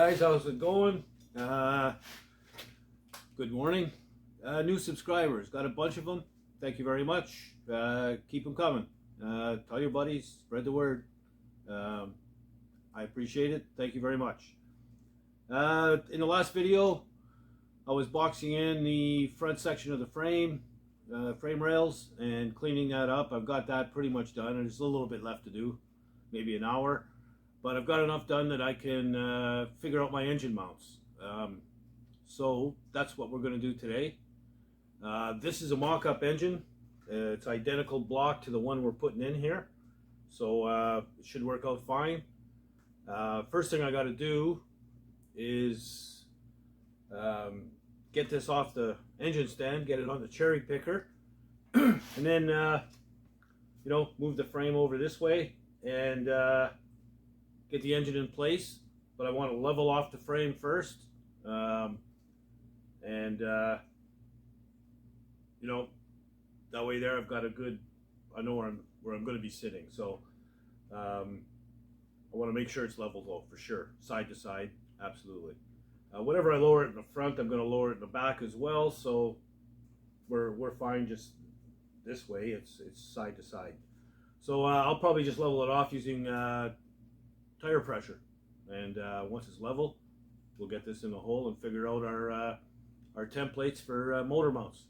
guys, how's it going? Good morning. New subscribers, got a bunch of them. Thank you very much. Keep them coming. Tell your buddies, spread the word. I appreciate it. Thank you very much. In the last video, I was boxing in the front section of the frame rails and cleaning that up. I've got that pretty much done. There's a little bit left to do, maybe an hour. But I've got enough done that I can figure out my engine mounts. So that's what we're going to do today. This is a mock-up engine. It's identical block to the one we're putting in here. So it should work out fine. First thing I got to do is get this off the engine stand, get it on the cherry picker, and then move the frame over this way and get the engine in place. But I want to level off the frame first, that way there I've got a good, I know where I'm going to be sitting. So I want to make sure it's leveled out for sure, side to side, absolutely. Whenever I lower it in the front, I'm going to lower it in the back as well. So we're fine just this way. It's side to side. So I'll probably just level it off using tire pressure, and once it's level, we'll get this in the hole and figure out our templates for motor mounts.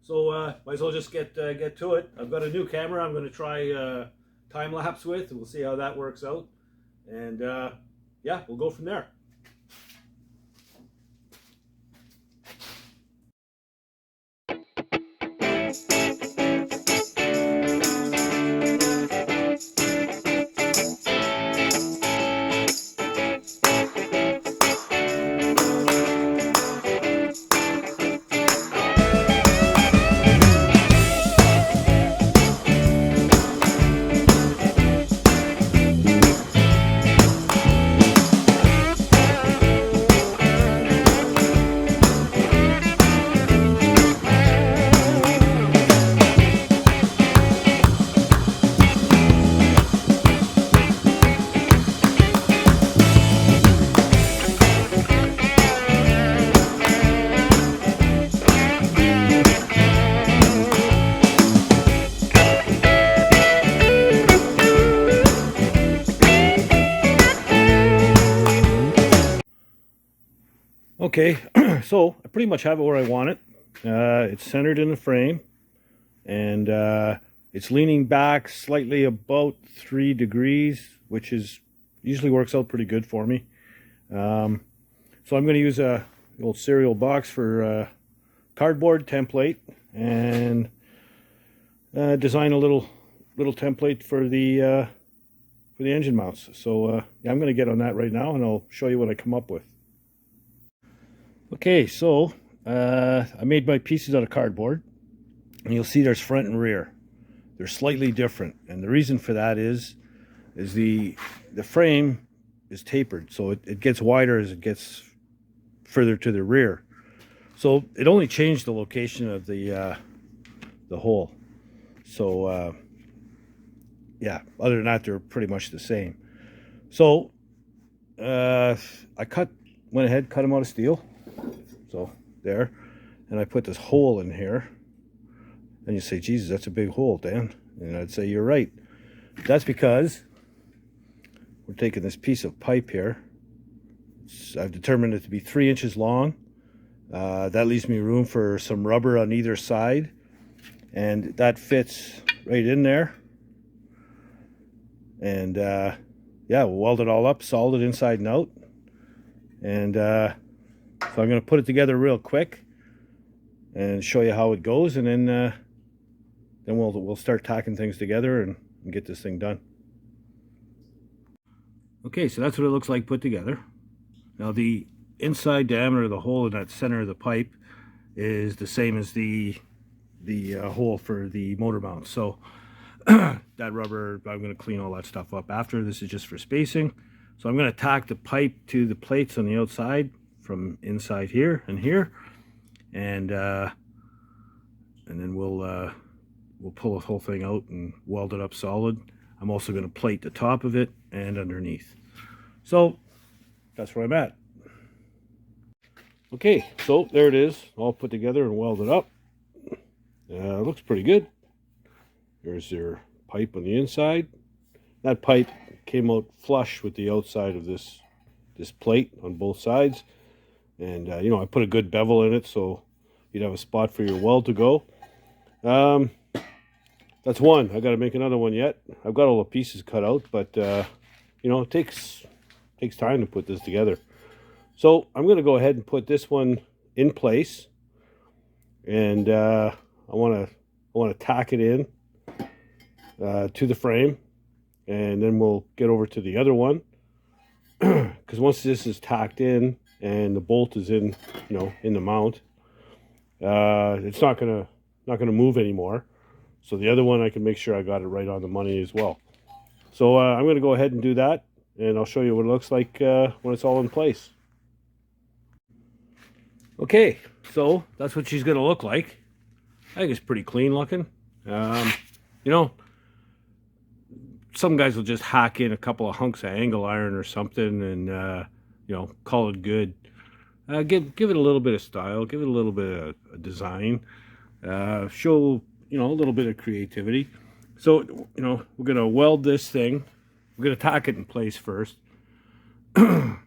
So might as well just get to it. I've got a new camera I'm going to try time lapse with, and we'll see how that works out. And yeah, we'll go from there. Okay, so I pretty much have it where I want it. It's centered in the frame, and it's leaning back slightly about 3 degrees, which usually works out pretty good for me. So I'm going to use a old cereal box for cardboard template, and design a little template for the engine mounts. So yeah, I'm going to get on that right now, and I'll show you what I come up with. Okay, so I made my pieces out of cardboard, and you'll see there's front and rear. They're slightly different, and the reason for that is the frame is tapered, so it gets wider as it gets further to the rear. So it only changed the location of the hole. So yeah, other than that, they're pretty much the same. So I went ahead, cut them out of steel. So there, and I put this hole in here, and you say, Jesus, that's a big hole, Dan. And I'd say, you're right. That's because we're taking this piece of pipe here. I've determined it to be 3 inches long. That leaves me room for some rubber on either side, and that fits right in there. And yeah, we'll weld it all up, solid inside and out. And so I'm going to put it together real quick and show you how it goes, and then we'll start tacking things together and get this thing done. Okay, so that's what it looks like put together. Now the inside diameter of the hole in that center of the pipe is the same as the hole for the motor mount. So that rubber, I'm going to clean all that stuff up after. This is just for spacing. So I'm going to tack the pipe to the plates on the outside from inside here and here, and then we'll pull the whole thing out and weld it up solid. I'm also going to plate the top of it and underneath. So that's where I'm at. Okay, so there it is, all put together and welded up. Looks pretty good. There's their pipe on the inside. That pipe came out flush with the outside of this plate on both sides. And, you know, I put a good bevel in it so you'd have a spot for your weld to go. That's one. I got to make another one yet. I've got all the pieces cut out, but, you know, it takes time to put this together. So I'm going to go ahead and put this one in place. And I want to tack it in to the frame. And then we'll get over to the other one. Because once this is tacked in and the bolt is in, you know, in the mount, it's not gonna move anymore. So the other one, I can make sure I got it right on the money as well. So I'm gonna go ahead and do that, and I'll show you what it looks like when it's all in place. Okay, so that's what she's gonna look like. I think it's pretty clean looking. You know, some guys will just hack in a couple of hunks of angle iron or something and, you know, call it good. Give it a little bit of style, give it a little bit of design, show, you know, a little bit of creativity. So, you know, we're going to weld this thing. We're going to tack it in place first. But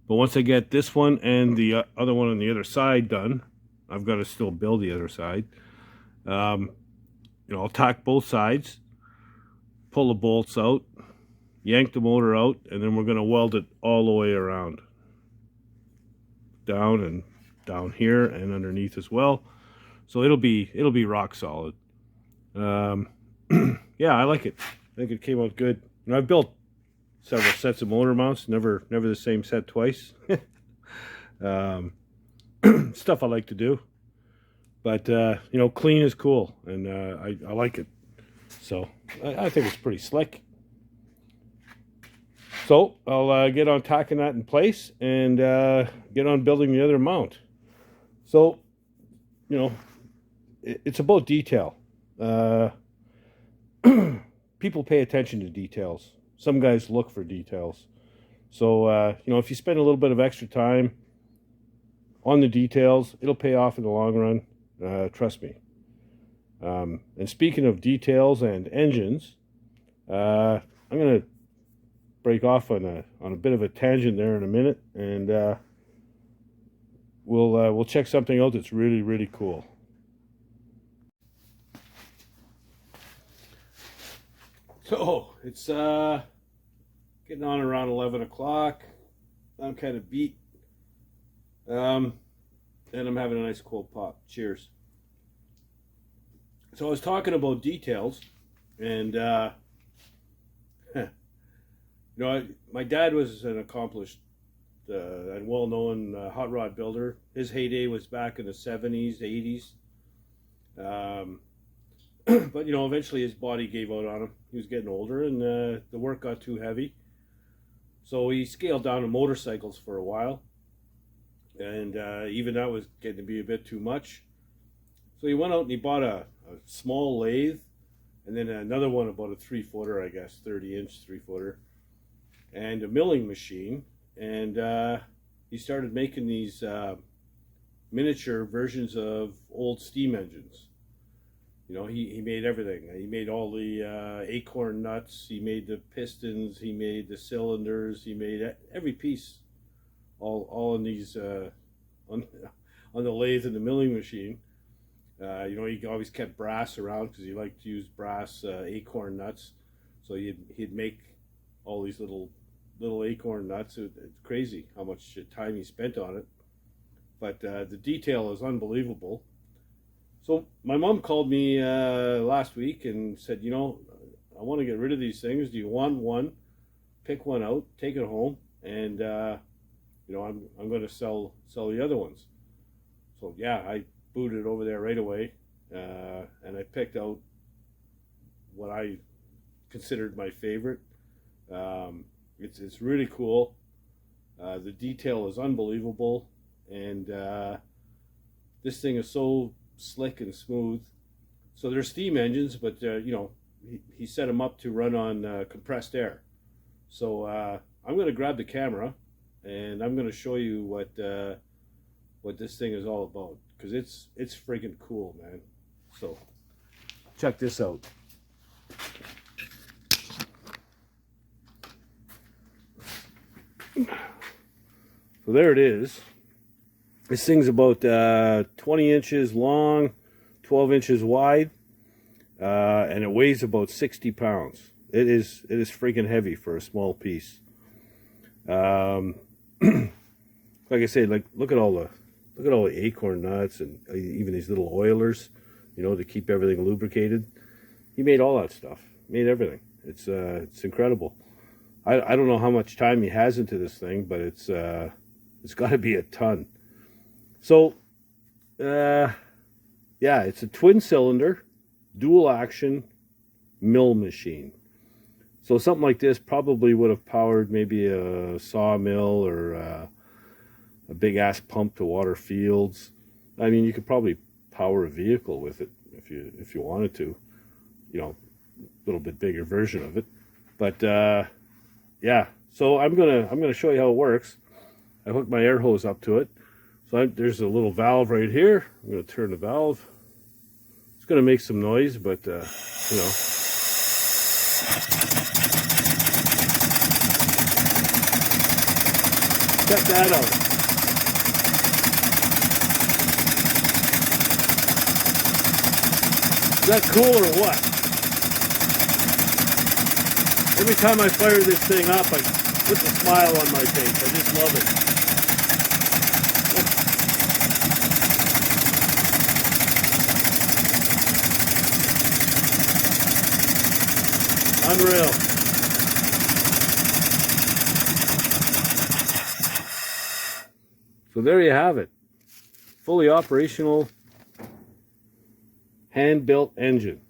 once I get this one and the other one on the other side done, I've got to still build the other side. You know, I'll tack both sides, pull the bolts out, yank the motor out, and then we're going to weld it all the way around. Down and down here and underneath as well. So it'll be rock solid. Yeah, I like it. I think it came out good. And I've built several sets of motor mounts, never the same set twice. Stuff I like to do. But, you know, clean is cool, and I like it. So, I think it's pretty slick. So, I'll get on tacking that in place and get on building the other mount. So, you know, it's about detail. People pay attention to details. Some guys look for details. So, you know, if you spend a little bit of extra time on the details, it'll pay off in the long run. Trust me. And speaking of details and engines, I'm going to break off on a bit of a tangent there in a minute, and we'll check something out that's really cool. So it's getting on around 11 o'clock. I'm kind of beat. And I'm having a nice cold pop. Cheers. So I was talking about details, and you know, my dad was an accomplished and well-known hot rod builder. His heyday was back in the 70s, 80s. But you know, eventually his body gave out on him. He was getting older, and the work got too heavy. So he scaled down to motorcycles for a while. And even that was getting to be a bit too much. So he went out and he bought a small lathe, and then another one about a 3-footer, I guess, 30-inch 3-footer, and a milling machine. And he started making these miniature versions of old steam engines. You know, he made everything. He made all the acorn nuts, he made the pistons, he made the cylinders, he made every piece. All in these on the lathe and the milling machine. You know, he always kept brass around because he liked to use brass acorn nuts. So he'd make all these little acorn nuts. It's crazy how much time he spent on it. But the detail is unbelievable. So my mom called me last week and said, you know, I want to get rid of these things. Do you want one? Pick one out, take it home, and you know, I'm going to sell the other ones. So yeah, I booted over there right away, and I picked out what I considered my favorite. It's really cool. The detail is unbelievable, and this thing is so slick and smooth. So they're steam engines, but you know, he set them up to run on compressed air. So I'm going to grab the camera and I'm going to show you what this thing is all about, because it's freaking cool, man. So check this out. So there it is. This thing's about 20 inches long, 12 inches wide, and it weighs about 60 pounds. It is freaking heavy for a small piece. Like I say, like look at all the acorn nuts and even these little oilers, you know, to keep everything lubricated. He made all that stuff. Made everything. It's incredible. I don't know how much time he has into this thing, but it's got to be a ton. So, yeah, it's a twin cylinder, dual action mill machine. So something like this probably would have powered maybe a sawmill or a big ass pump to water fields. I mean, you could probably power a vehicle with it if you wanted to, you know, a little bit bigger version of it. But yeah, so I'm gonna show you how it works. I hooked my air hose up to it. So there's a little valve right here. I'm going to turn the valve. It's going to make some noise, but, you know. Check that out. Is that cool or what? Every time I fire this thing up, I put a smile on my face. I just love it. Unreal. So there you have it. Fully operational, hand-built engine.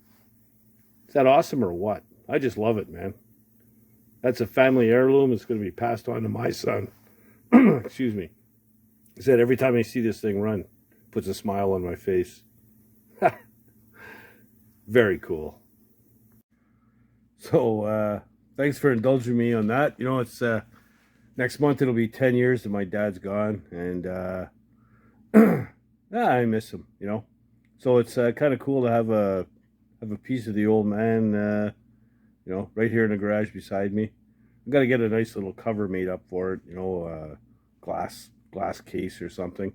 Is that awesome or what? I just love it, man. That's a family heirloom. It's going to be passed on to my son. Excuse me. He said every time I see this thing run, puts a smile on my face. Very cool. So, thanks for indulging me on that. You know, it's, next month it'll be 10 years that my dad's gone, and, I miss him, you know. So it's, kind of cool to have a piece of the old man, you know, right here in the garage beside me. I've got to get a nice little cover made up for it, you know, glass case or something.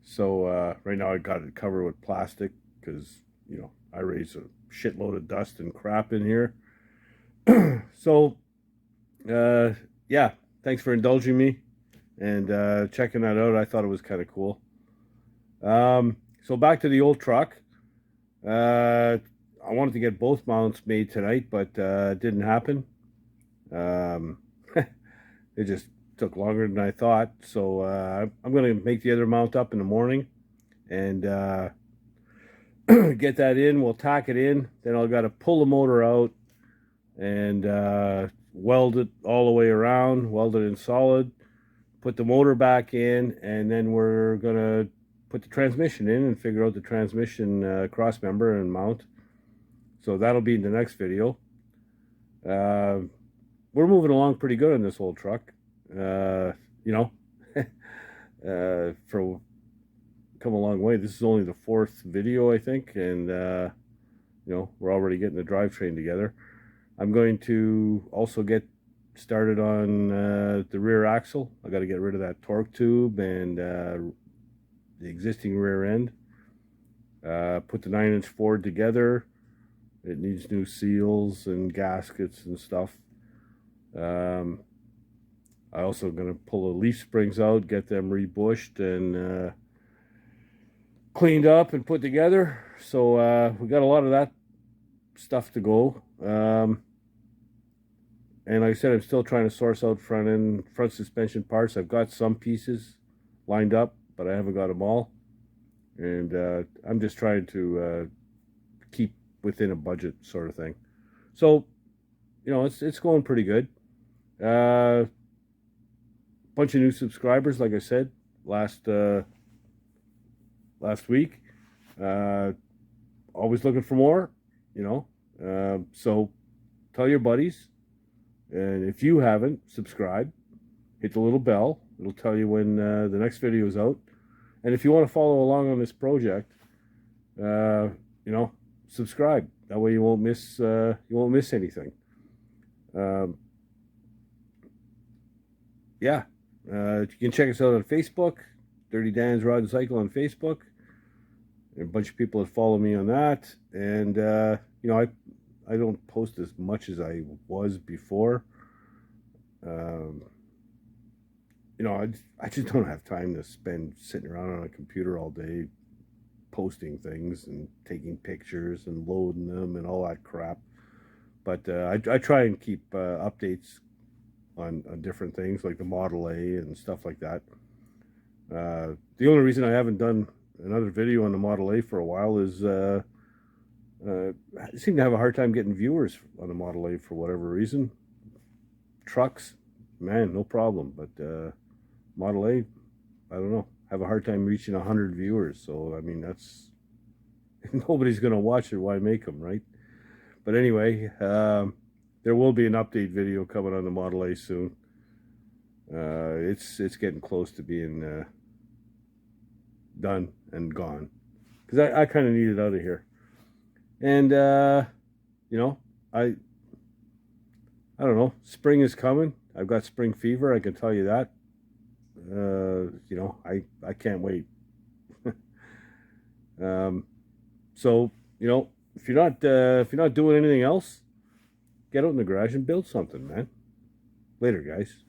So, right now I got it covered with plastic because, you know, I raise a shitload of dust and crap in here. So, yeah, thanks for indulging me and checking that out. I thought it was kind of cool. So back to the old truck. I wanted to get both mounts made tonight, but it didn't happen. It just took longer than I thought. So I'm going to make the other mount up in the morning and get that in. We'll tack it in. Then I've got to pull the motor out and weld it all the way around, weld it in solid, put the motor back in, and then we're going to put the transmission in and figure out the transmission cross member and mount. So that'll be in the next video. We're moving along pretty good on this old truck. You know, for come a long way. This is only the 4th video, I think, and you know, we're already getting the drivetrain together. I'm going to also get started on the rear axle. I got to get rid of that torque tube and the existing rear end. Put the 9-inch Ford together. It needs new seals and gaskets and stuff. I also going to pull the leaf springs out, get them rebushed and cleaned up and put together. So we got a lot of that stuff to go. And like I said, I'm still trying to source out front suspension parts. I've got some pieces lined up, but I haven't got them all. And I'm just trying to keep within a budget sort of thing. So, you know, it's going pretty good. Bunch of new subscribers, like I said, last week. Always looking for more, you know. So tell your buddies. And if you haven't, subscribe. Hit the little bell. It'll tell you when the next video is out. And if you want to follow along on this project, subscribe. That way you won't miss anything. You can check us out on Facebook, Dirty Dan's Rod and Cycle on Facebook. There are a bunch of people that follow me on that, and I don't post as much as I was before. I just don't have time to spend sitting around on a computer all day posting things and taking pictures and loading them and all that crap. But I try and keep updates on different things like the Model A and stuff like that. The only reason I haven't done another video on the Model A for a while is I seem to have a hard time getting viewers on the Model A for whatever reason. Trucks, man, no problem. But Model A, I don't know, have a hard time reaching 100 viewers. So, I mean, that's, nobody's going to watch it, why make them, right? But anyway, there will be an update video coming on the Model A soon. It's getting close to being done and gone, because I kind of need it out of here. And I don't know, spring is coming. I've got spring fever, I can tell you that. I can't wait. So if you're not doing anything else, get out in the garage and build something, man. Later, guys.